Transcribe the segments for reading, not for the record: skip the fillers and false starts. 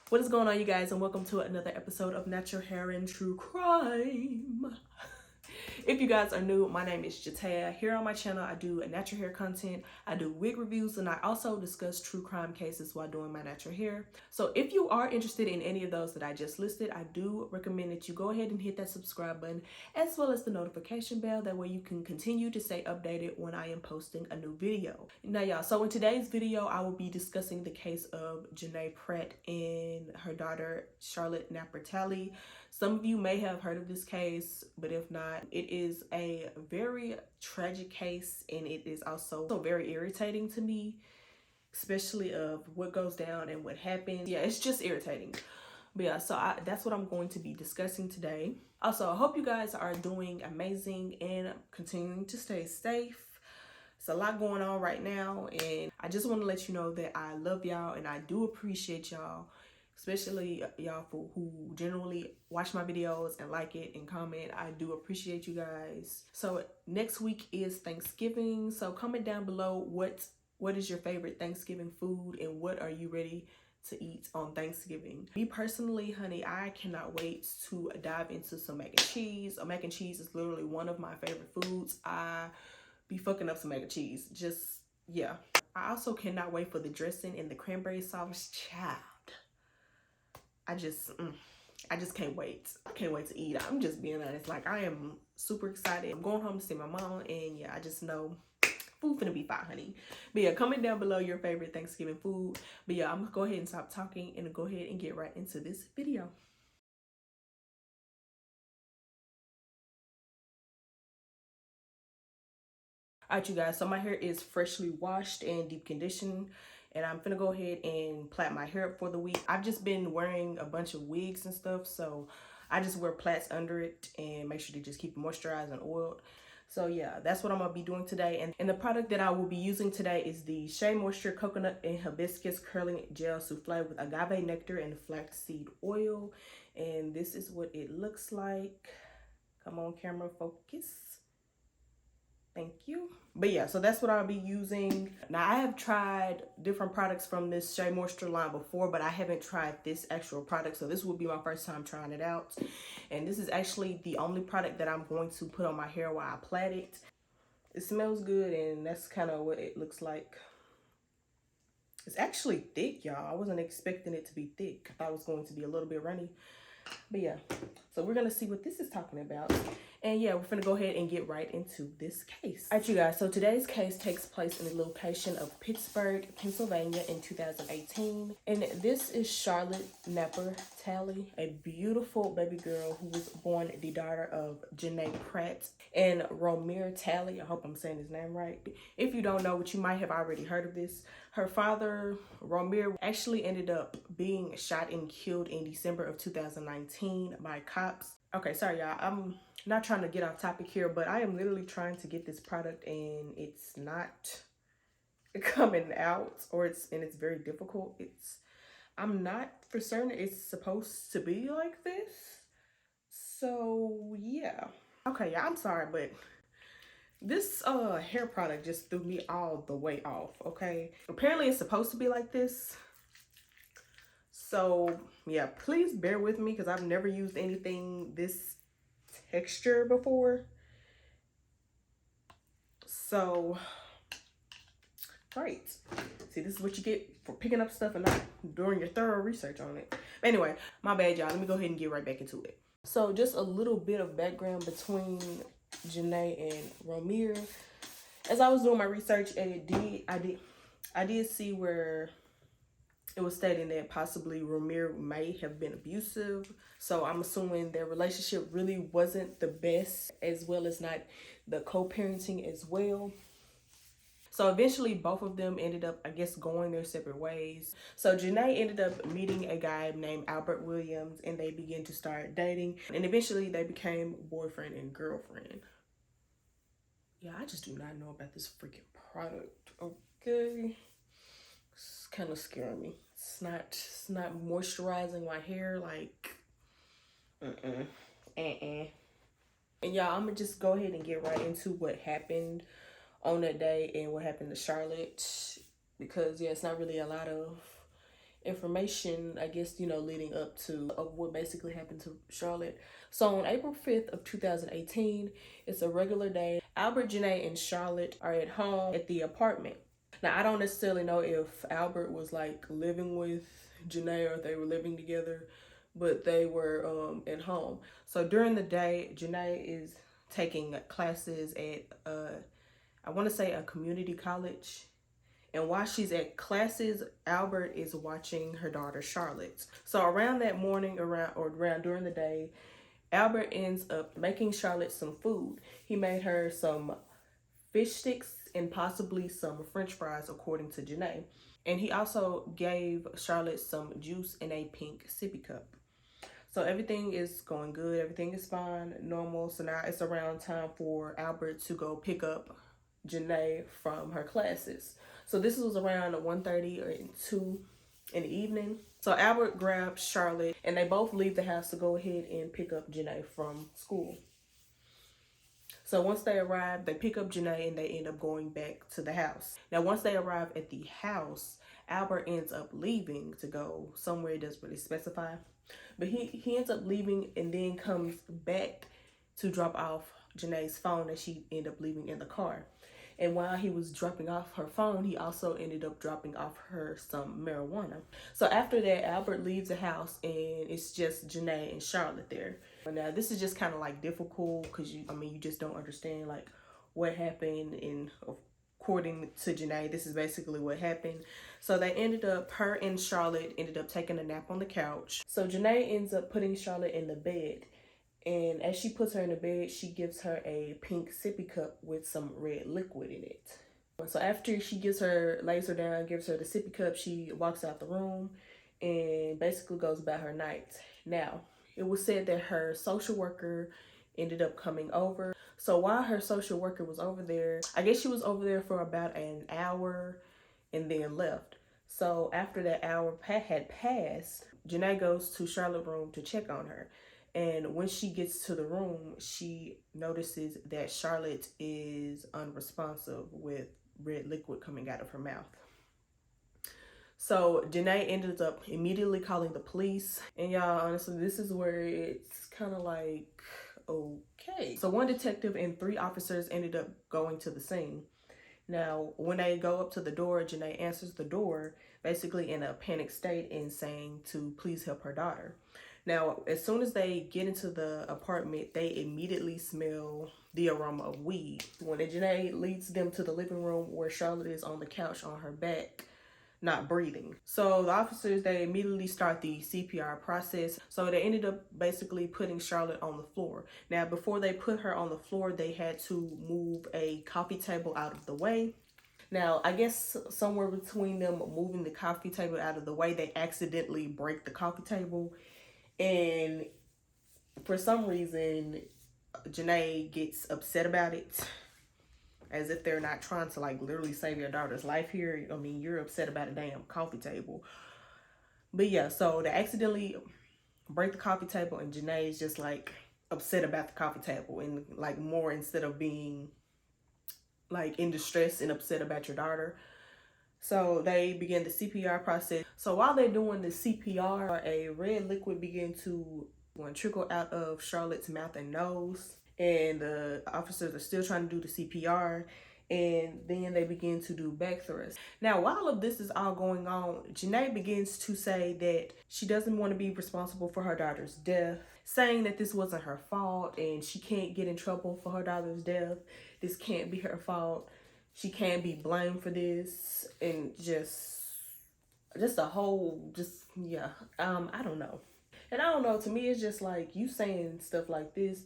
What is going on, you guys, and welcome to another episode of Natural Hair and True Crime. If you guys are new, my name is Jataia. Here on my channel, I do natural hair content, I do wig reviews, and I also discuss true crime cases while doing my natural hair. So if you are interested in any of those that I just listed, I do recommend that you go ahead and hit that subscribe button as well as the notification bell. That way you can continue to stay updated when I am posting a new video. Now, y'all, so in today's video, I will be discussing the case of Jhenea Pratt and her daughter, Charlette Napper-Talley. Some of you may have heard of this case, but if not, it is a very tragic case, and it is also so very irritating to me, especially of what goes down and what happened. Yeah, it's just irritating. But yeah, so that's what I'm going to be discussing today. Also, I hope you guys are doing amazing and continuing to stay safe. It's a lot going on right now, and I just want to let you know that I love y'all and I do appreciate y'all, especially y'all who generally watch my videos and like it and comment. I do appreciate you guys. So next week is Thanksgiving, so comment down below what is your favorite Thanksgiving food and what are you ready to eat on Thanksgiving. Me personally, honey, I cannot wait to dive into some mac and cheese. Mac and cheese is literally one of my favorite foods. I be fucking up some mac and cheese. Just, yeah. I also cannot wait for the dressing and the cranberry sauce. Child, I just can't wait. I can't wait to eat. I'm just being honest. Like, I am super excited. I'm going home to see my mom, and yeah, I just know food finna be fine, honey. But yeah, comment down below your favorite Thanksgiving food. But yeah, I'm gonna go ahead and stop talking and go ahead and get right into this video. Alright, you guys, so my hair is freshly washed and deep conditioned, and I'm gonna go ahead and plait my hair up for the week. I've just been wearing a bunch of wigs and stuff, so I just wear plaits under it and make sure to just keep it moisturized and oiled. So yeah, that's what I'm gonna be doing today. And the product that I will be using today is the Shea Moisture Coconut and Hibiscus Curling Gel Souffle with agave nectar and flaxseed oil. And this is what it looks like. Come on, camera, focus. Thank you. But yeah, so that's what I'll be using. Now, I have tried different products from this Shea Moisture line before, but I haven't tried this actual product. So this will be my first time trying it out. And this is actually the only product that I'm going to put on my hair while I plait it. It smells good, and that's kind of what it looks like. It's actually thick, y'all. I wasn't expecting it to be thick. I thought it was going to be a little bit runny. But yeah, so we're gonna see what this is talking about. And yeah, we're gonna go ahead and get right into this case. All right, you guys, so today's case takes place in the location of Pittsburgh, Pennsylvania in 2018. And this is Charlette Napper-Talley, a beautiful baby girl who was born the daughter of Jhenea Pratt and Romir Talley. I hope I'm saying his name right. If you don't know, which you might have already heard of this, her father, Romir, actually ended up being shot and killed in December of 2019 by cops. Okay, sorry, y'all. I'm not trying to get off topic here, but I am literally trying to get this product and it's not coming out, or it's very difficult. I'm not for certain it's supposed to be like this. So yeah. Okay, yeah, I'm sorry, but this hair product just threw me all the way off. Okay, apparently it's supposed to be like this. So yeah, please bear with me because I've never used anything this texture before. So great. See, this is what you get for picking up stuff and not doing your thorough research on it. But anyway, my bad, y'all. Let me go ahead and get right back into it. So just a little bit of background between Jhenea and Romir. As I was doing my research, and I did see where it was stating that possibly Romir may have been abusive. So I'm assuming their relationship really wasn't the best, as well as not the co-parenting as well. So eventually both of them ended up, I guess, going their separate ways. So Jhenea ended up meeting a guy named Albert Williams, and they began to start dating. And eventually they became boyfriend and girlfriend. Yeah, I just do not know about this freaking product, okay? It's kind of scaring me. It's not moisturizing my hair, like, And y'all, I'm gonna just go ahead and get right into what happened on that day and what happened to Charlotte, because yeah, it's not really a lot of information, I guess, leading up to of what basically happened to Charlotte. So on April 5th of 2018, it's a regular day. Albert, Jhenea, and Charlotte are at home at the apartment. Now, I don't necessarily know if Albert was like living with Jhenea or if they were living together, but they were at home. So during the day, Jhenea is taking classes at I want to say a community college. And while she's at classes, Albert is watching her daughter Charlotte. So around that morning, around during the day, Albert ends up making Charlotte some food. He made her some fish sticks and possibly some French fries, according to Jhenea. And he also gave Charlotte some juice in a pink sippy cup. So everything is going good. Everything is fine, normal. So now it's around time for Albert to go pick up Jhenea from her classes. So this was around 1:30 or 2 in the evening. So Albert grabs Charlotte and they both leave the house to go ahead and pick up Jhenea from school. So once they arrive, they pick up Jhenea and they end up going back to the house. Now, once they arrive at the house, Albert ends up leaving to go somewhere. It doesn't really specify. But he ends up leaving and then comes back to drop off Jhenea's phone that she ended up leaving in the car. And while he was dropping off her phone, he also ended up dropping off her some marijuana. So after that, Albert leaves the house and it's just Jhenea and Charlotte there. Now, this is just kind of like difficult because you just don't understand like what happened. And according to Jhenea, this is basically what happened. So her and Charlotte ended up taking a nap on the couch. So Jhenea ends up putting Charlotte in the bed. And as she puts her in the bed, she gives her a pink sippy cup with some red liquid in it. So after she lays her down, gives her the sippy cup, she walks out the room and basically goes about her night. Now, it was said that her social worker ended up coming over. So while her social worker was over there, I guess she was over there for about an hour and then left. So after that hour had passed, Jhenea goes to Charlotte's room to check on her. And when she gets to the room, she notices that Charlotte is unresponsive with red liquid coming out of her mouth. So Jhenea ended up immediately calling the police. And y'all, honestly, this is where it's kind of like, okay. So one detective and 3 officers ended up going to the scene. Now, when they go up to the door, Jhenea answers the door, basically in a panic state and saying to please help her daughter. Now, as soon as they get into the apartment, they immediately smell the aroma of weed. When Jhenea leads them to the living room where Charlotte is on the couch on her back, not breathing. So the officers, they immediately start the CPR process. So they ended up basically putting Charlotte on the floor. Now, before they put her on the floor, they had to move a coffee table out of the way. Now, I guess somewhere between them moving the coffee table out of the way, they accidentally break the coffee table. And for some reason, Jhenea gets upset about it, as if they're not trying to like literally save your daughter's life here. You're upset about a damn coffee table. But yeah, so they accidentally break the coffee table and Jhenea is just like upset about the coffee table and like more, instead of being like in distress and upset about your daughter. So they begin the CPR process. So while they're doing the CPR, a red liquid began to trickle out of Charlotte's mouth and nose. And the officers are still trying to do the CPR. And then they begin to do back thrusts. Now, while all of this is all going on, Jhenea begins to say that she doesn't want to be responsible for her daughter's death, saying that this wasn't her fault and she can't get in trouble for her daughter's death. This can't be her fault. She can't be blamed for this. And just a whole, yeah, I don't know. And I don't know, to me, it's just like, you saying stuff like this,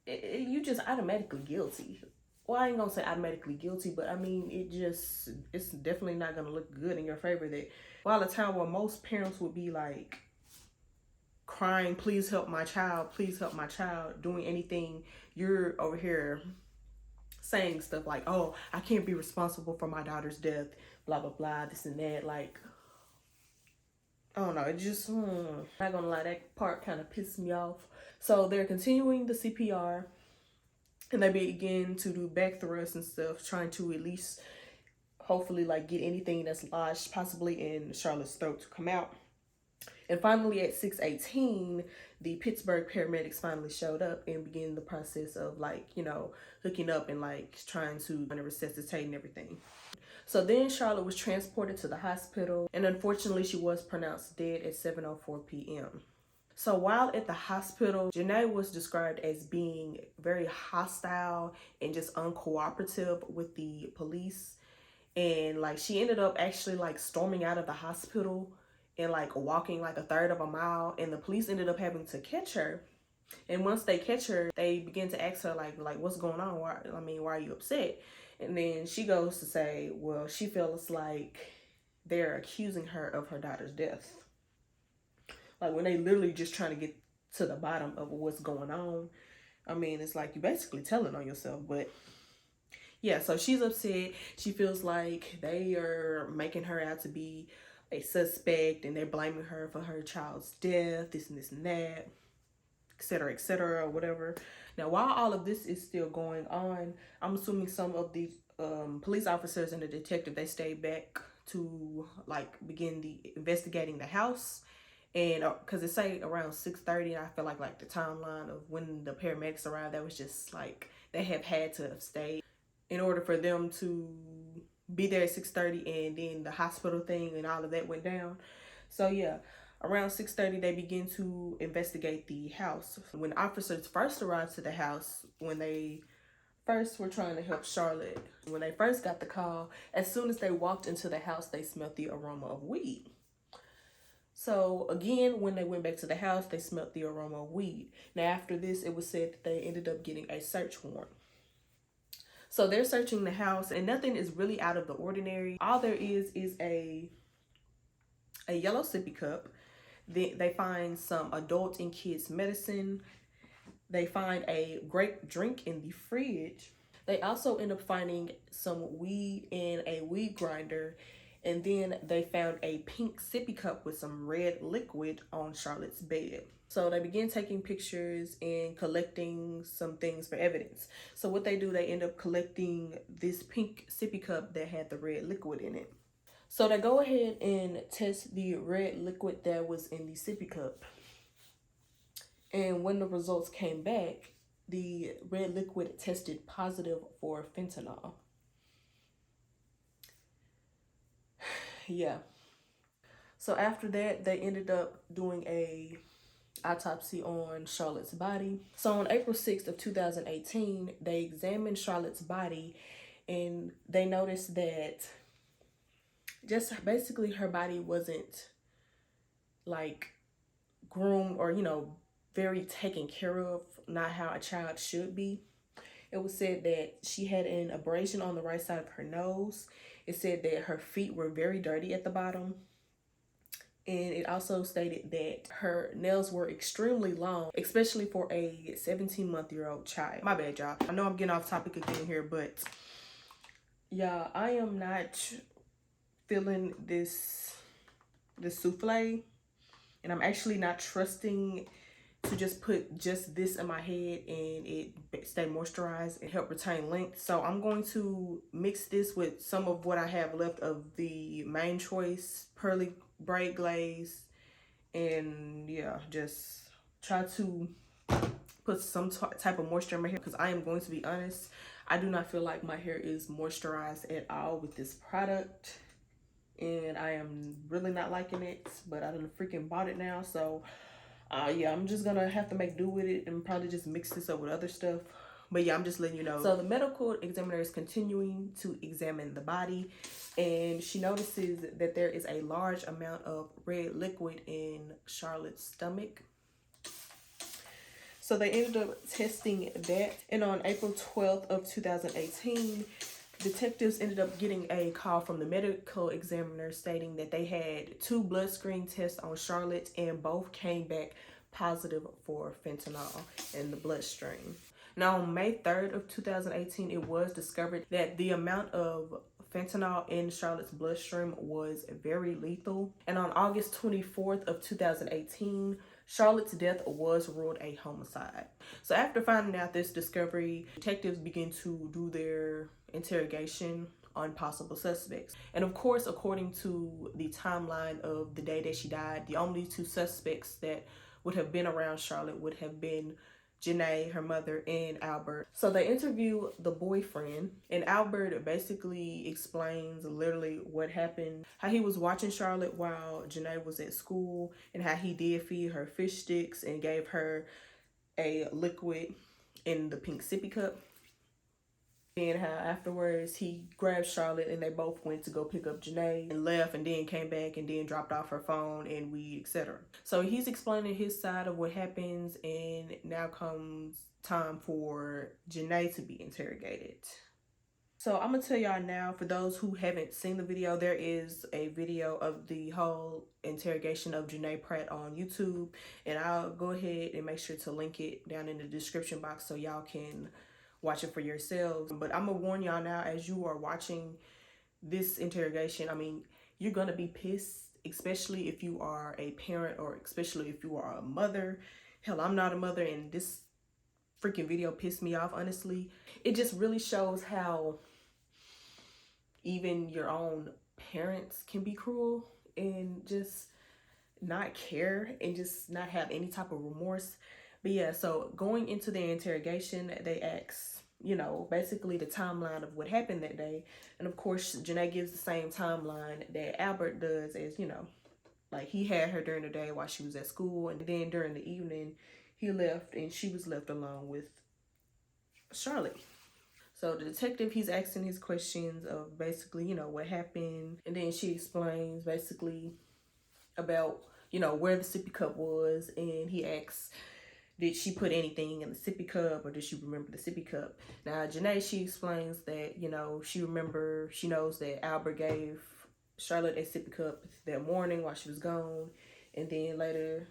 you just automatically guilty. Well, I ain't gonna say automatically guilty, but it's definitely not gonna look good in your favor that while a time where most parents would be like crying, please help my child, doing anything, you're over here saying stuff like, oh, I can't be responsible for my daughter's death, blah, blah, blah, this and that. Like, I don't know, it just, not gonna lie, that part kind of pissed me off. So they're continuing the CPR and they begin to do back thrusts and stuff, trying to at least hopefully like get anything that's lodged possibly in Charlotte's throat to come out. And finally at 6:18, the Pittsburgh paramedics finally showed up and began the process of like, you know, hooking up and like trying to resuscitate and everything. So then Charlotte was transported to the hospital, and unfortunately she was pronounced dead at 7:04 p.m. So while at the hospital, Jhenea was described as being very hostile and just uncooperative with the police. And like she ended up actually like storming out of the hospital and like walking like a third of a mile, and the police ended up having to catch her. And once they catch her, they begin to ask her like what's going on? Why are you upset? And then she goes to say, well, she feels like they're accusing her of her daughter's death. Like when they literally just trying to get to the bottom of what's going on. I mean, it's like you basically telling on yourself. But yeah, so she's upset. She feels like they are making her out to be a suspect and they're blaming her for her child's death, this and that, etc., or whatever. Now, while all of this is still going on, I'm assuming some of the police officers and the detective, they stayed back to like begin the investigating the house. And because it say around 6:30, I feel like the timeline of when the paramedics arrived, that was just like they have had to have stayed in order for them to be there at 6:30, and then the hospital thing and all of that went down. So yeah, around 6:30 they begin to investigate the house. When officers first arrived to the house, when they first were trying to help Charlotte, when they first got the call, as soon as they walked into the house, they smelled the aroma of weed. So again, when they went back to the house, they smelled the aroma of weed. Now after this, it was said that they ended up getting a search warrant. So they're searching the house and nothing is really out of the ordinary. All there is a yellow sippy cup. They find some adult and kids medicine. They find a grape drink in the fridge. They also end up finding some weed in a weed grinder. And then they found a pink sippy cup with some red liquid on Charlotte's bed. So they begin taking pictures and collecting some things for evidence. So what they do, they end up collecting this pink sippy cup that had the red liquid in it. So they go ahead and test the red liquid that was in the sippy cup. And when the results came back, the red liquid tested positive for fentanyl. Yeah. So after that, they ended up doing a autopsy on Charlotte's body. So on April 6th of 2018, they examined Charlotte's body and they noticed that just basically her body wasn't like groomed or, you know, very taken care of, not how a child should be. It was said that she had an abrasion on the right side of her nose. It said that her feet were very dirty at the bottom. And it also stated that her nails were extremely long, especially for a 17-month-old child. My bad, y'all. I know I'm getting off topic again here, but y'all, I am not feeling this souffle. And I'm actually not trusting to just put just this in my head and it stay moisturized and help retain length. So I'm going to mix this with some of what I have left of the Main Choice Pearly Braid Glaze, and yeah, just try to put some type of moisture in my hair, because I am going to be honest, I do not feel like my hair is moisturized at all with this product, and I am really not liking it, but I done freaking bought it now. So yeah, I'm just gonna have to make do with it and probably just mix this up with other stuff. But yeah, I'm just letting you know. So the medical examiner is continuing to examine the body, and she notices that there is a large amount of red liquid in Charlotte's stomach. So they ended up testing that, and on April 12th of 2018, detectives ended up getting a call from the medical examiner stating that they had 2 blood screen tests on Charlotte and both came back positive for fentanyl in the bloodstream. Now on May 3rd of 2018, it was discovered that the amount of fentanyl in Charlotte's bloodstream was very lethal. And on August 24th of 2018, Charlotte's death was ruled a homicide. So after finding out this discovery, detectives began to do their interrogation on possible suspects. And of course, according to the timeline of the day that she died, the only two suspects that would have been around Charlotte would have been Jhenea, her mother, and Albert. So they interview the boyfriend, and Albert basically explains literally what happened, how he was watching Charlotte while Jhenea was at school, and how he did feed her fish sticks and gave her a liquid in the pink sippy cup. And how afterwards he grabbed Charlotte and they both went to go pick up Jhenea and left, and then came back and then dropped off her phone and weed, etc. So he's explaining his side of what happens, and now comes time for Jhenea to be interrogated. So I'm gonna tell y'all now, for those who haven't seen the video, there is a video of the whole interrogation of Jhenea Pratt on YouTube, and I'll go ahead and make sure to link it down in the description box so y'all can watch it for yourselves. But I'm gonna warn y'all now, as you are watching this interrogation, I mean, you're gonna be pissed, especially if you are a parent, or especially if you are a mother. Hell, I'm not a mother, and this freaking video pissed me off, honestly. It just really shows how even your own parents can be cruel and just not care and just not have any type of remorse. But yeah, so going into the interrogation, they ask, you know, basically the timeline of what happened that day. And of course, Jhenea gives the same timeline that Albert does, as, you know, like he had her during the day while she was at school, and then during the evening he left and she was left alone with Charlotte. So the detective, he's asking his questions of basically, you know, what happened. And then she explains basically about, you know, where the sippy cup was. And he asks, did she put anything in the sippy cup, or did she remember the sippy cup? Now, Jhenea, she explains that, you know, she knows that Albert gave Charlotte a sippy cup that morning while she was gone. And then later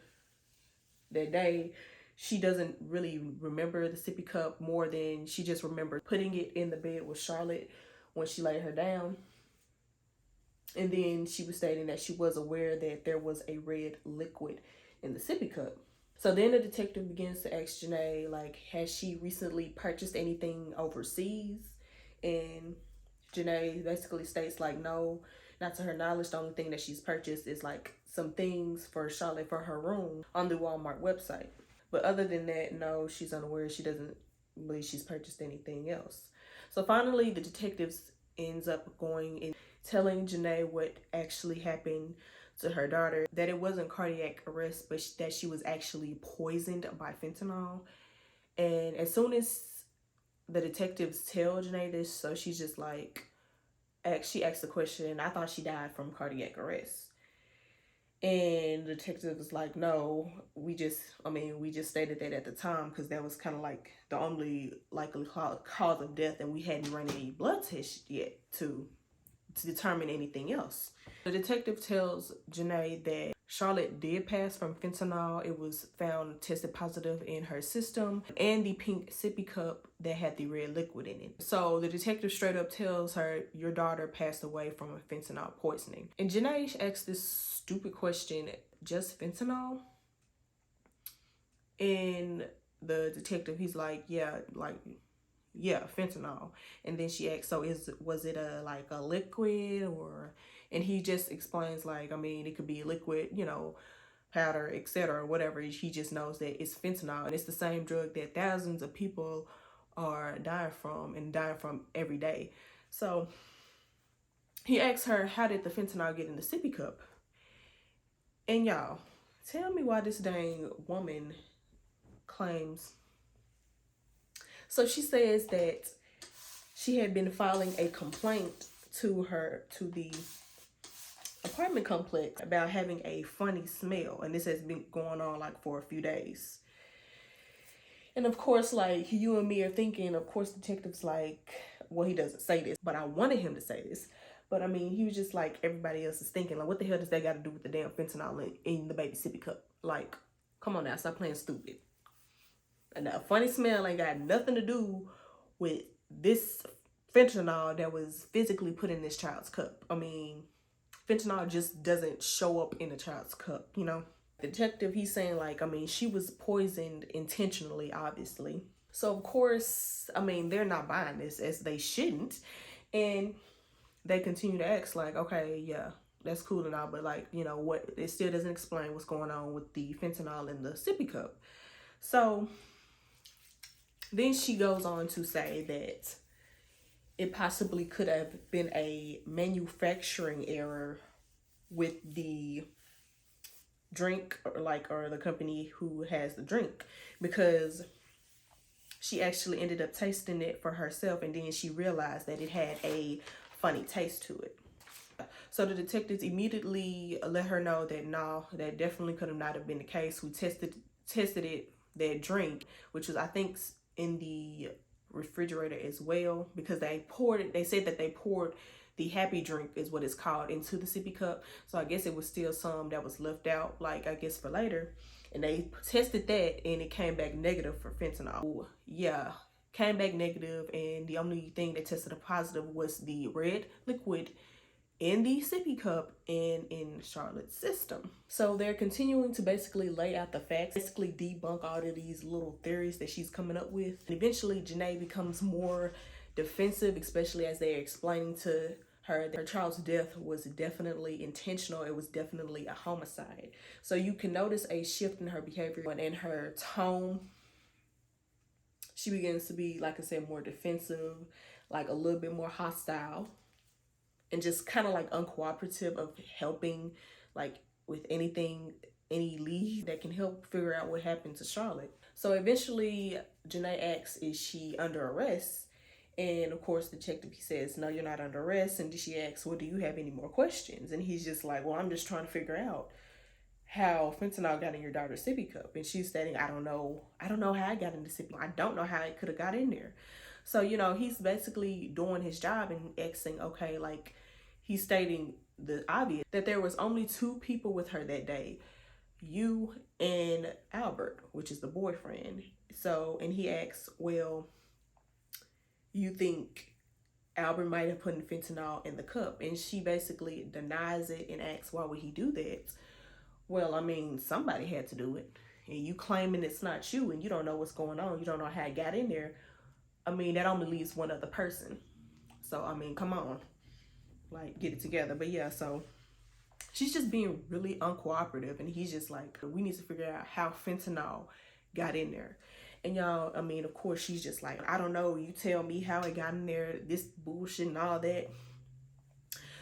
that day, she doesn't really remember the sippy cup more than she just remembered putting it in the bed with Charlotte when she laid her down. And then she was stating that she was aware that there was a red liquid in the sippy cup. So then the detective begins to ask Jhenea, like, has she recently purchased anything overseas? And Jhenea basically states, like, no, not to her knowledge. The only thing that she's purchased is, like, some things for Charlotte for her room on the Walmart website. But other than that, no, she's unaware. She doesn't believe she's purchased anything else. So finally, the detectives ends up going and telling Jhenea what actually happened to her daughter, that it wasn't cardiac arrest, but that she was actually poisoned by fentanyl. And as soon as the detectives tell Jhenea this, so she's just like, she asked the question, I thought she died from cardiac arrest. And the detective was like, no, we just stated that at the time because that was kind of like the only likely cause of death, and we hadn't run any blood tests yet to determine anything else. The detective tells Jhenea that Charlotte did pass from fentanyl. It was found tested positive in her system, and the pink sippy cup that had the red liquid in it. So the detective straight up tells her, your daughter passed away from a fentanyl poisoning. And Jhenea asks this stupid question, just fentanyl? And the detective, he's like, yeah, fentanyl. And then she asks, so was it a liquid, or, and he just explains, like, I mean, it could be liquid, you know, powder, etc., whatever. He just knows that it's fentanyl, and it's the same drug that thousands of people are dying from every day. So he asks her, how did the fentanyl get in the sippy cup? And y'all, tell me why this dang woman claims. So she says that she had been filing a complaint to the apartment complex about having a funny smell, and this has been going on like for a few days. And of course, like, you and me are thinking, of course, detective's like, well, he doesn't say this, but I wanted him to say this. But I mean, he was just like everybody else is thinking, like, what the hell does that got to do with the damn fentanyl in the baby sippy cup? Like, come on now, stop playing stupid. And a funny smell ain't got nothing to do with this fentanyl that was physically put in this child's cup. I mean, fentanyl just doesn't show up in a child's cup, you know? The detective, he's saying, like, I mean, she was poisoned intentionally, obviously. So, of course, I mean, they're not buying this, as they shouldn't. And they continue to ask like, okay, yeah, that's cool and all, but like, you know, what, it still doesn't explain what's going on with the fentanyl in the sippy cup. So then she goes on to say that it possibly could have been a manufacturing error with the drink, or the company who has the drink, because she actually ended up tasting it for herself, and then she realized that it had a funny taste to it. So the detectives immediately let her know that no, that definitely could have not have been the case. We tested it, that drink, which was, I think, in the refrigerator as well, because they poured it. They said that they poured the happy drink, is what it's called, into the sippy cup. So I guess it was still some that was left out, like, I guess for later. And they tested that and it came back negative for fentanyl. Yeah, came back negative, and the only thing that tested a positive was the red liquid in the sippy cup and in Charlotte's system. So they're continuing to basically lay out the facts, basically debunk all of these little theories that she's coming up with. And eventually Jhenea becomes more defensive, especially as they're explaining to her that her child's death was definitely intentional. It was definitely a homicide. So you can notice a shift in her behavior and in her tone. She begins to be, like I said, more defensive, like a little bit more hostile, and just kind of like uncooperative of helping, like with anything, any lead that can help figure out what happened to Charlotte. So eventually Jhenea asks, is she under arrest? And of course, the detective, he says, no, you're not under arrest. And she asks, well, do you have any more questions? And he's just like, well, I'm just trying to figure out how fentanyl got in your daughter's sippy cup. And she's stating, I don't know how I got in the sippy. I don't know how it could have got in there. So, you know, he's basically doing his job and asking, okay, like, he's stating the obvious, that there was only 2 people with her that day, you and Albert, which is the boyfriend. So, and he asks, well, you think Albert might have put fentanyl in the cup? And she basically denies it and asks, why would he do that? Well, I mean, somebody had to do it. And you claiming it's not you and you don't know what's going on. You don't know how it got in there. I mean, that only leaves one other person. So, I mean, come on. Like, get it together. But yeah, so she's just being really uncooperative. And he's just like, we need to figure out how fentanyl got in there. And y'all, I mean, of course, she's just like, I don't know. You tell me how it got in there. This bullshit and all that.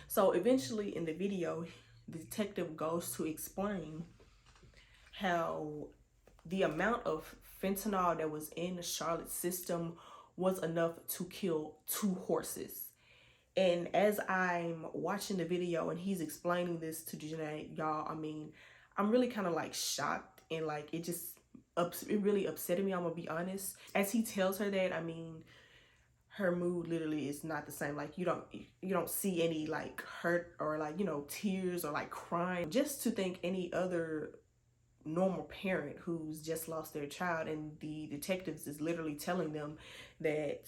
So eventually in the video, the detective goes to explain how the amount of fentanyl that was in Charlotte's system was enough to kill 2 horses. And as I'm watching the video and he's explaining this to Jhenea, y'all, I mean, I'm really kind of like shocked, and like it really upset me, I'm gonna be honest. As he tells her that, I mean, her mood literally is not the same. Like you don't see any like hurt or like, you know, tears or like crying. Just to think any other normal parent who's just lost their child, and the detectives is literally telling them that,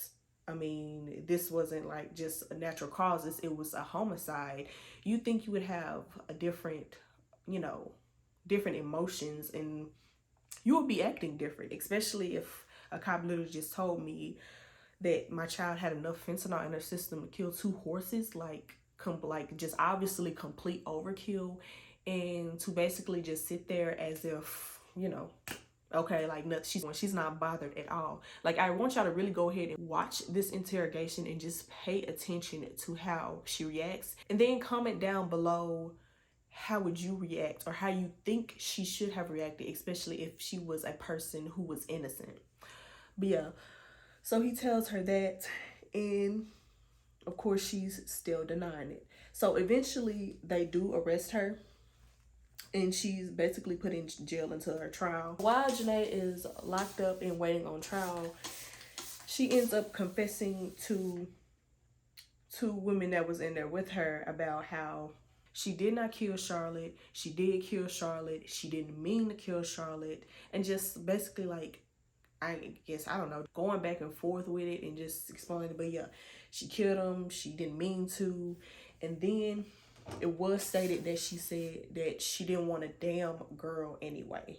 I mean, this wasn't like just a natural causes, it was a homicide. You think you would have a different, you know, different emotions, and you would be acting different, especially if a cop literally just told me that my child had enough fentanyl in her system to kill 2 horses, like just obviously complete overkill. And to basically just sit there as if, you know, okay, like she's not bothered at all. Like, I want y'all to really go ahead and watch this interrogation and just pay attention to how she reacts, and then comment down below how would you react, or how you think she should have reacted, especially if she was a person who was innocent. But yeah, so he tells her that, and of course she's still denying it. So eventually they do arrest her, and she's basically put in jail until her trial. While Jhenea is locked up and waiting on trial, she ends up confessing to 2 women that was in there with her about how she did not kill Charlotte, she did kill Charlotte, she didn't mean to kill Charlotte, and just basically like, I guess, I don't know, going back and forth with it and just explaining it. But yeah, she killed him, she didn't mean to. And then it was stated that she said that she didn't want a damn girl anyway.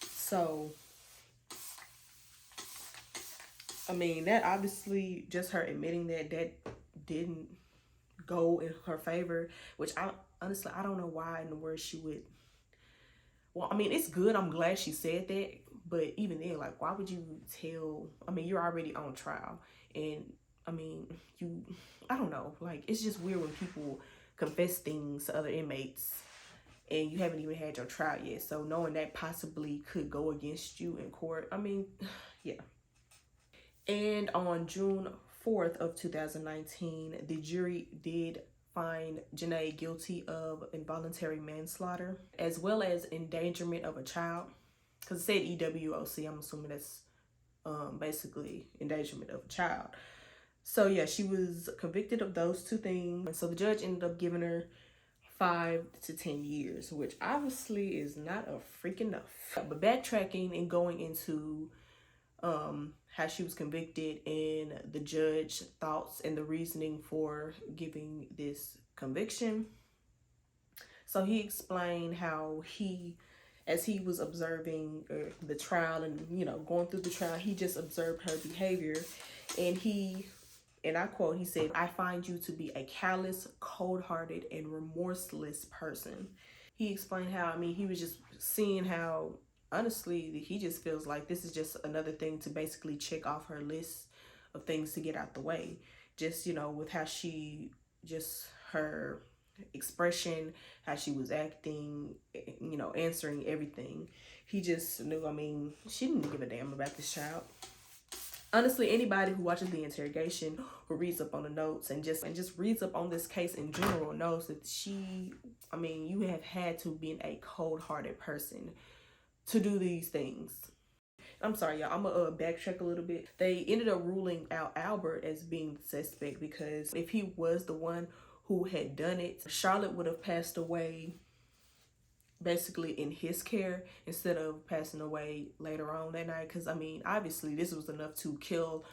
So I mean, that obviously, just her admitting that didn't go in her favor, which I honestly, I don't know why in the world she would. Well, I mean, it's good. I'm glad she said that, but even then, like, why would you tell? I mean, you're already on trial, and I mean, you, I don't know, like, it's just weird when people confess things to other inmates and you haven't even had your trial yet. So knowing that possibly could go against you in court, I mean, yeah. And on June 4th of 2019, the jury did find Jhenea guilty of involuntary manslaughter as well as endangerment of a child. Because it said EWOC, I'm assuming that's basically endangerment of a child. So yeah, she was convicted of those two things. And so the judge ended up giving her 5 to 10 years, which obviously is not a freaking enough. But backtracking and going into how she was convicted and the judge thoughts and the reasoning for giving this conviction. So he explained how as he was observing the trial and, you know, going through the trial, he just observed her behavior, and I quote, he said, "I find you to be a callous, cold-hearted, and remorseless person." He explained how, I mean, he was just seeing how, honestly, he just feels like this is just another thing to basically check off her list of things to get out the way. Just, you know, with how her expression, how she was acting, you know, answering everything. He just knew, I mean, she didn't give a damn about this child. Honestly, anybody who watches the interrogation, who reads up on the notes and just reads up on this case in general, knows that I mean, you have had to be a cold-hearted person to do these things. I'm sorry, y'all. I'm gonna backtrack a little bit. They ended up ruling out Albert as being the suspect because if he was the one who had done it, Charlotte would have passed away basically in his care instead of passing away later on that night. Because I mean, obviously this was enough to kill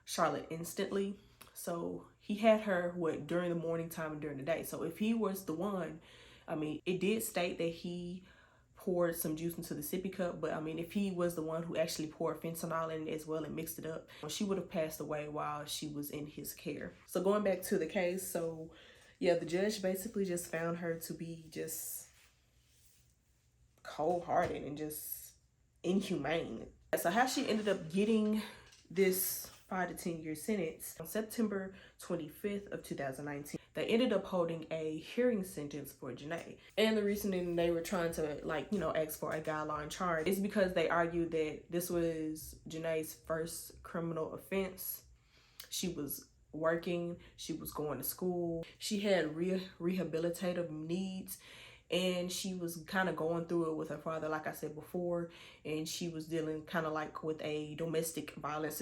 Charlotte instantly. So he had her during the morning time and during the day. So if he was the one, I mean, it did state that he poured some juice into the sippy cup, but I mean, if he was the one who actually poured fentanyl in it as well and mixed it up, she would have passed away while she was in his care. So going back to the case, so yeah, the judge basically just found her to be just cold-hearted and just inhumane. So how she ended up getting this 5 to 10 year sentence on September 25th of 2019, they ended up holding a hearing sentence for Jhenea. And the reasoning they were trying to, like, you know, ask for a guideline charge is because they argued that this was Jhenea's first criminal offense. She was working, she was going to school, she had rehabilitative needs, and she was kind of going through it with her father, like I said before, and she was dealing kind of like with a domestic violence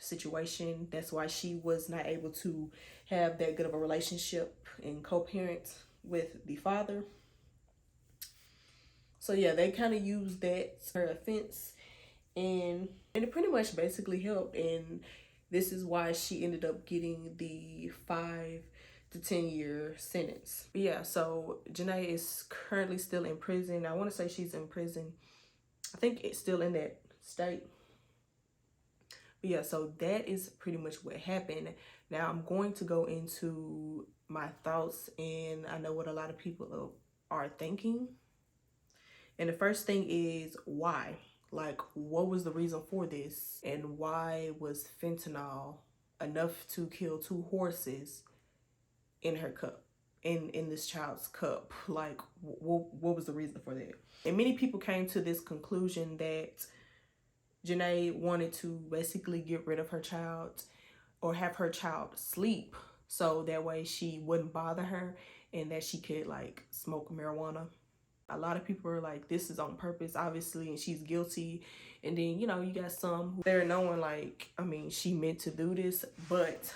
situation. That's why she was not able to have that good of a relationship and co-parent with the father. So yeah, they kind of used that, her offense, and it pretty much basically helped, and this is why she ended up getting the 5 to 10 year sentence. But yeah, so Jhenea is currently still in prison. I want to say she's in prison, I think it's still in that state. But yeah, so that is pretty much what happened. Now I'm going to go into my thoughts, and I know what a lot of people are thinking. And the first thing is, why? Like, what was the reason for this? And why was fentanyl enough to kill 2 horses in her cup, in this child's cup? Like, what was the reason for that? And many people came to this conclusion that Jhenea wanted to basically get rid of her child or have her child sleep so that way she wouldn't bother her and that she could, like, smoke marijuana. A lot of people are like, this is on purpose, obviously, and she's guilty. And then, you know, you got some who they're knowing, like, I mean, she meant to do this. But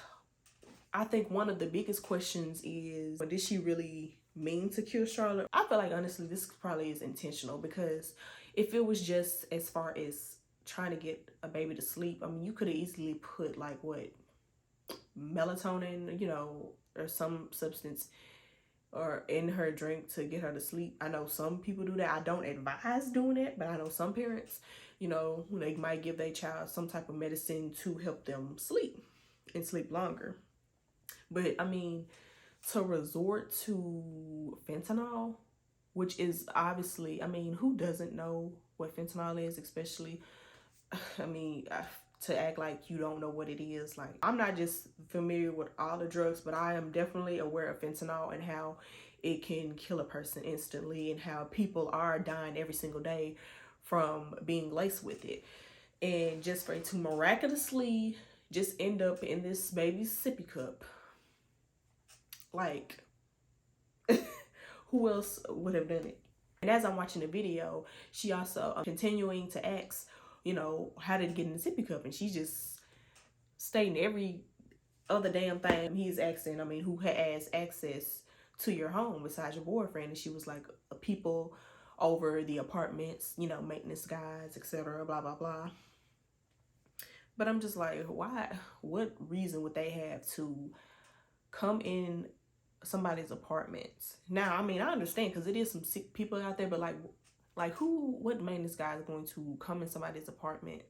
I think one of the biggest questions is, did she really mean to kill Charlotte? I feel like, honestly, this probably is intentional, because if it was just as far as trying to get a baby to sleep, I mean, you could have easily put, like, what, melatonin, you know, or some substance or in her drink to get her to sleep. I know some people do that. I don't advise doing it, but I know some parents you know, they might give their child some type of medicine to help them sleep and sleep longer. But I mean, to resort to fentanyl, which is obviously, I mean, who doesn't know what fentanyl is, especially, I mean, to act like you don't know what it is. Like, I'm not just familiar with all the drugs, but I am definitely aware of fentanyl and how it can kill a person instantly and how people are dying every single day from being laced with it. And just for it to miraculously just end up in this baby's sippy cup, like, who else would have done it? And as I'm watching the video, she also continuing to ask, you know, how did it get in the sippy cup? And she's just stating every other damn thing he's asking. I mean, who has access to your home besides your boyfriend? And she was like, people over the apartments, you know, maintenance guys, etc., blah, blah, blah. But I'm just like, why? What reason would they have to come in somebody's apartments? Now, I mean, I understand because it is some sick people out there, but like what maintenance guy is going to come in somebody's apartment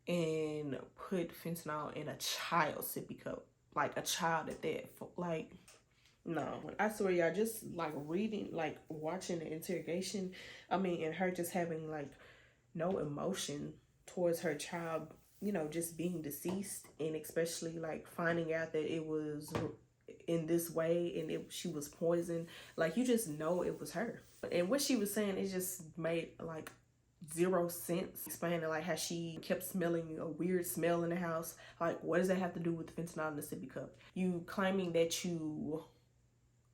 and put fentanyl in a child's sippy cup, like a child at that? Like, no, I swear, y'all, just like reading, like watching the interrogation, I mean, and her just having like no emotion towards her child, you know, just being deceased, and especially like finding out that it was in this way and she was poisoned. Like, you just know it was her. And what she was saying, it just made like zero sense, explaining like how she kept smelling a weird smell in the house. Like, what does that have to do with the fentanyl in the sippy cup? You claiming that you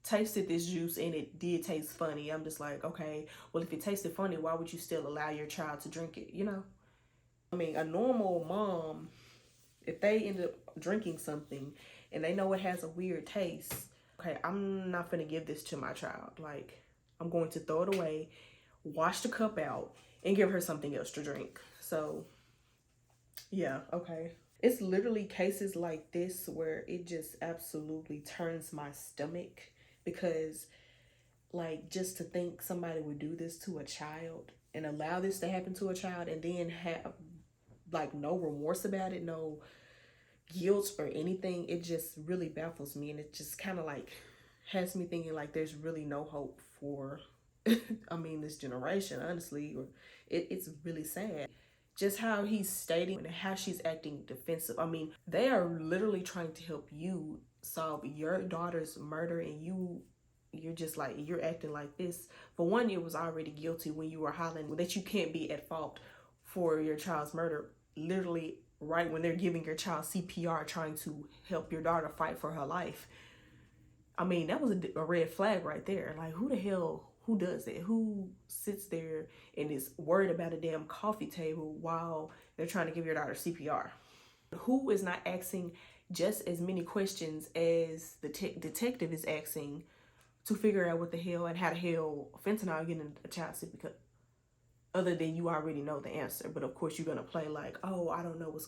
tasted this juice and it did taste funny. I'm just like, okay, well, if it tasted funny, why would you still allow your child to drink it, you know? I mean, a normal mom, if they end up drinking something and they know it has a weird taste, okay, I'm not gonna give this to my child. Like, I'm going to throw it away, wash the cup out, and give her something else to drink. So, yeah, okay. It's literally cases like this where it just absolutely turns my stomach, because, like, just to think somebody would do this to a child and allow this to happen to a child and then have, like, no remorse about it, no guilt or anything, it just really baffles me. And it just kind of like has me thinking like there's really no hope for I mean, this generation, honestly. It's really sad just how he's stating and how she's acting defensive. I mean, they are literally trying to help you solve your daughter's murder, and you're just like, you're acting like this. For one, you was already guilty when you were hollering that you can't be at fault for your child's murder, literally right when they're giving your child CPR, trying to help your daughter fight for her life. I mean, that was a red flag right there. Like, who the hell, who does that? Who sits there and is worried about a damn coffee table while they're trying to give your daughter CPR? Who is not asking just as many questions as the detective is asking to figure out what the hell and how the hell fentanyl getting in a child's sippy cup? Other than you already know the answer. But of course you're gonna play like, oh, I don't know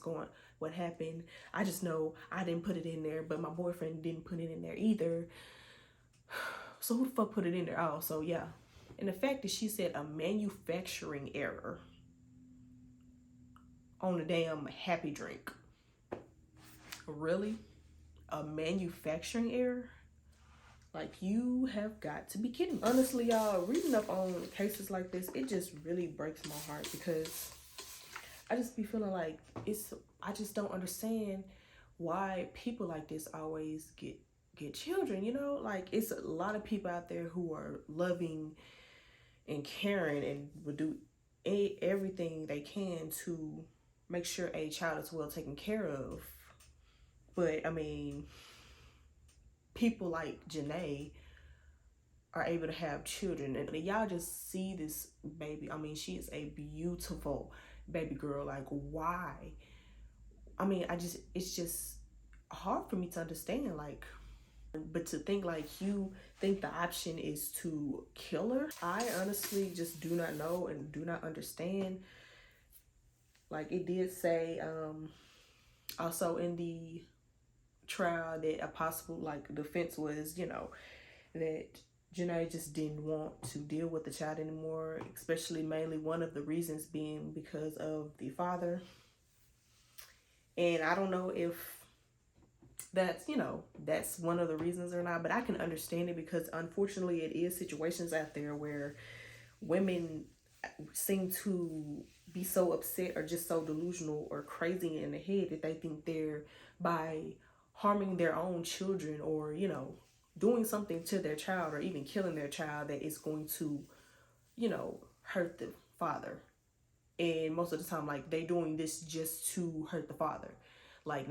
what happened. I just know I didn't put it in there, but my boyfriend didn't put it in there either. So who the fuck put it in there? Oh, so yeah. And the fact that she said a manufacturing error on a damn happy drink. Really? A manufacturing error? Like, you have got to be kidding me. Honestly, y'all, reading up on cases like this, it just really breaks my heart, because I just be feeling like I just don't understand why people like this always get children, you know? Like, it's a lot of people out there who are loving and caring and would do everything they can to make sure a child is well taken care of. But I mean, people like Jhenea are able to have children, and y'all just see this baby. I mean, she is a beautiful baby girl. Like, why? I mean, it's just hard for me to understand. Like, but to think like you think the option is to kill her, I honestly just do not know and do not understand. Like, it did say also in the trial that a possible, like, defense was, you know, that Jhenea just didn't want to deal with the child anymore, especially mainly one of the reasons being because of the father. And I don't know if that's, you know, that's one of the reasons or not, but I can understand it because unfortunately it is situations out there where women seem to be so upset or just so delusional or crazy in the head that they think they're, by harming their own children or, you know, doing something to their child or even killing their child, that is going to, you know, hurt the father. And most of the time, like, they doing this just to hurt the father. Like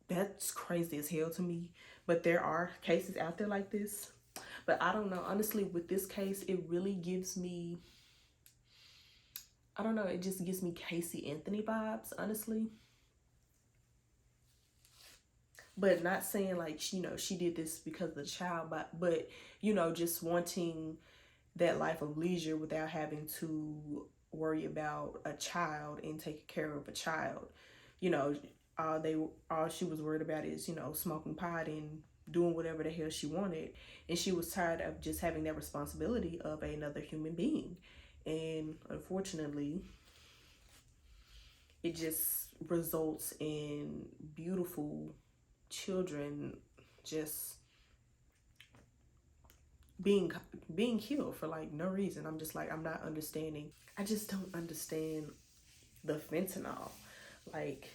that's crazy as hell to me. But there are cases out there like this. But I don't know, honestly, with this case, it really gives me, I don't know, it just gives me Casey Anthony vibes, honestly. But not saying like, you know, she did this because of the child, but you know, just wanting that life of leisure without having to worry about a child and taking care of a child. You know, all she was worried about is, you know, smoking pot and doing whatever the hell she wanted, and she was tired of just having that responsibility of another human being. And unfortunately, it just results in beautiful children just being killed for like no reason. I'm just like, I'm not understanding. I just don't understand the fentanyl. Like,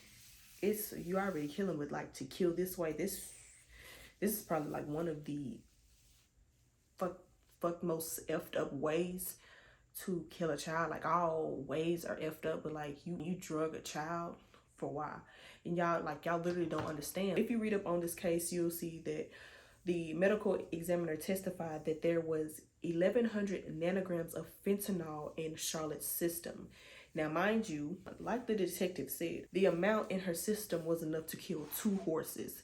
it's, you already killing with, like, to kill this way. This is probably like one of the fuck most effed up ways to kill a child. Like, all ways are effed up, but like, you drug a child for why? And y'all, like, y'all literally don't understand. If you read up on this case, you'll see that the medical examiner testified that there was 1,100 nanograms of fentanyl in Charlotte's system. Now, mind you, like the detective said, the amount in her system was enough to kill 2 horses.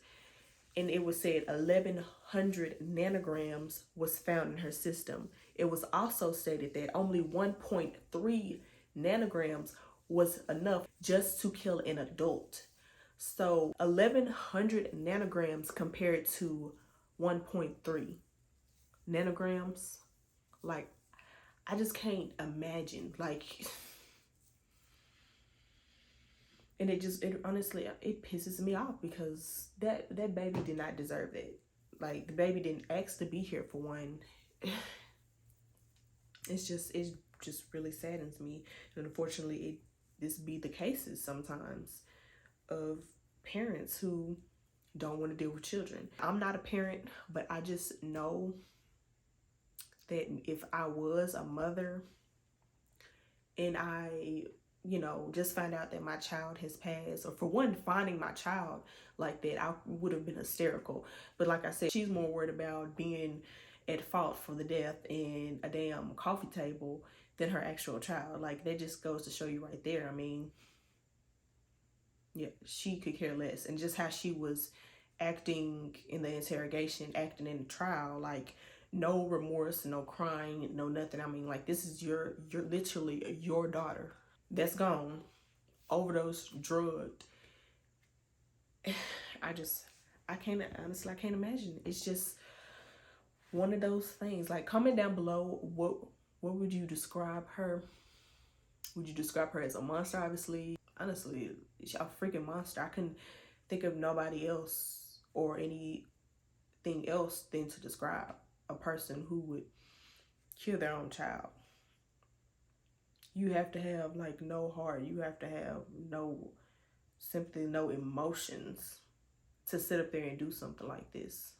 And it was said 1,100 nanograms was found in her system. It was also stated that only 1.3 nanograms was enough just to kill an adult. So 1,100 nanograms compared to 1.3 nanograms, like, I just can't imagine, like. And it honestly, it pisses me off because that baby did not deserve that. Like, the baby didn't ask to be here, for one. It just really saddens me. And unfortunately, this be the cases sometimes of parents who don't want to deal with children. I'm not a parent, but I just know that if I was a mother and I, you know, just find out that my child has passed, or for one, finding my child like that, I would have been hysterical. But like I said, she's more worried about being at fault for the death in a damn coffee table than her actual child. Like, that just goes to show you right there. I mean, yeah, she could care less. And just how she was acting in the interrogation, acting in the trial, like, no remorse, no crying, no nothing. I mean, like, this is you're literally your daughter that's gone, overdose, drugged. I can't, honestly, I can't imagine. It's just one of those things. Like, comment down below, what would you describe her? Would you describe her as a monster? Obviously, honestly, she's a freaking monster. I couldn't think of nobody else or anything else than to describe a person who would kill their own child. You have to have, like, no heart. You have to have no sympathy, no emotions to sit up there and do something like this.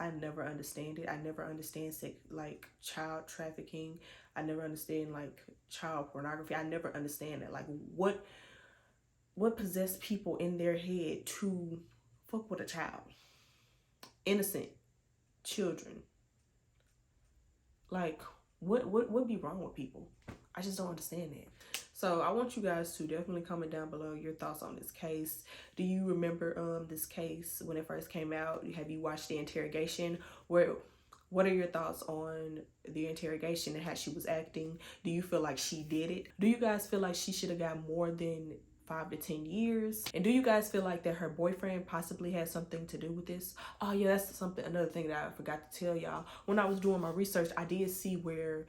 I never understand it. I never understand like child trafficking. I never understand like child pornography. I never understand it. Like, what possessed people in their head to fuck with a child? Innocent children. Like, what would be wrong with people? I just don't understand it. So I want you guys to definitely comment down below your thoughts on this case. Do you remember this case when it first came out? Have you watched the interrogation? What are your thoughts on the interrogation and how she was acting? Do you feel like she did it? Do you guys feel like she should have got more than 5 to 10 years. And do you guys feel like that her boyfriend possibly had something to do with this? Oh yeah, that's another thing that I forgot to tell y'all. When I was doing my research, I did see where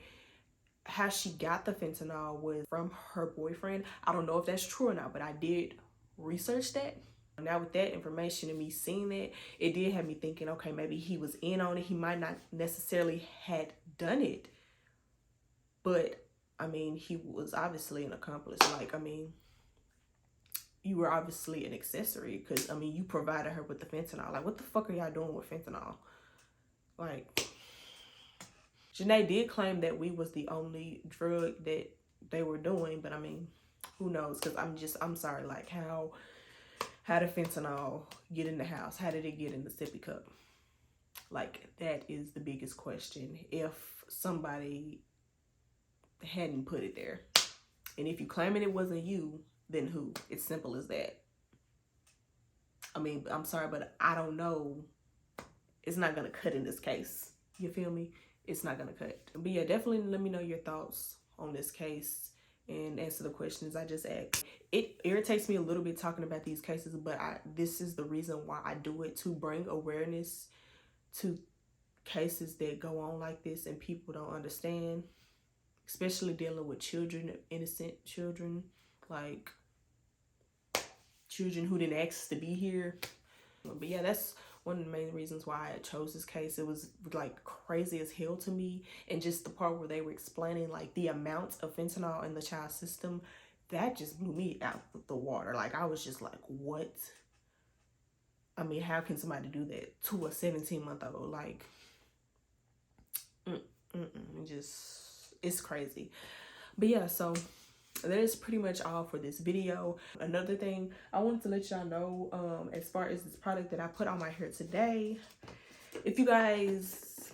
how she got the fentanyl was from her boyfriend. I don't know if that's true or not, but I did research that. Now with that information and me seeing that, it did have me thinking, okay, maybe he was in on it. He might not necessarily had done it, but I mean, he was obviously an accomplice. Like, I mean, you were obviously an accessory because, I mean, you provided her with the fentanyl. Like, what the fuck are y'all doing with fentanyl? Like, Jhenea did claim that weed was the only drug that they were doing, but I mean, who knows? Because I'm sorry, like, how did fentanyl get in the house? How did it get in the sippy cup? Like, that is the biggest question. If somebody hadn't put it there, and if you claiming it wasn't you, then who? It's simple as that. I mean, I'm sorry, but I don't know. It's not gonna cut in this case. You feel me? It's not gonna cut. But yeah, definitely let me know your thoughts on this case and answer the questions I just asked. It irritates me a little bit talking about these cases, but this is the reason why I do it, to bring awareness to cases that go on like this and people don't understand, especially dealing with children, innocent children, like children who didn't ask to be here. But yeah, that's one of the main reasons why I chose this case. It was like crazy as hell to me, and just the part where they were explaining like the amounts of fentanyl in the child's system, that just blew me out the water. Like, I was just like, what? I mean, how can somebody do that to a 17-month-old? Like, it's crazy. But yeah, so that is pretty much all for this video. Another thing I wanted to let y'all know, as far as this product that I put on my hair today, if you guys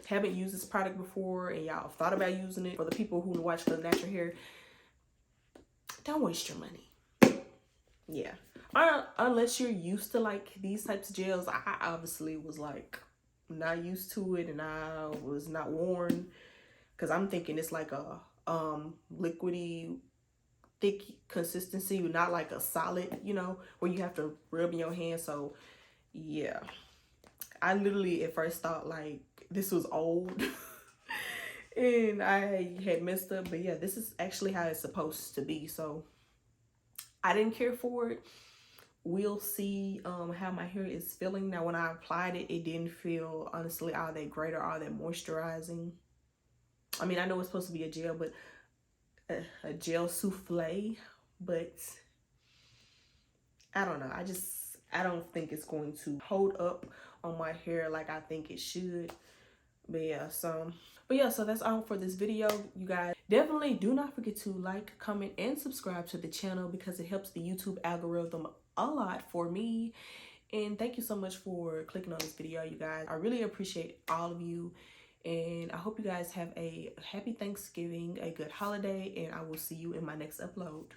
haven't used this product before and y'all thought about using it, for the people who watch for natural hair, don't waste your money. Yeah, unless you're used to like these types of gels. I obviously was like not used to it, and I was not warned, because I'm thinking it's like a liquidy thick consistency, not like a solid, you know, where you have to rub in your hand. So yeah, I literally at first thought like this was old and I had messed up, but yeah, this is actually how it's supposed to be. So I didn't care for it. We'll see how my hair is feeling. Now when I applied it, it didn't feel honestly all that great or all that moisturizing. I mean, I know it's supposed to be a gel, but a gel souffle, but I don't know. I don't think it's going to hold up on my hair like I think it should. But yeah, so that's all for this video, you guys. Definitely do not forget to like, comment, and subscribe to the channel, because it helps the YouTube algorithm a lot for me. And thank you so much for clicking on this video, you guys. I really appreciate all of you. And I hope you guys have a happy Thanksgiving, a good holiday, and I will see you in my next upload.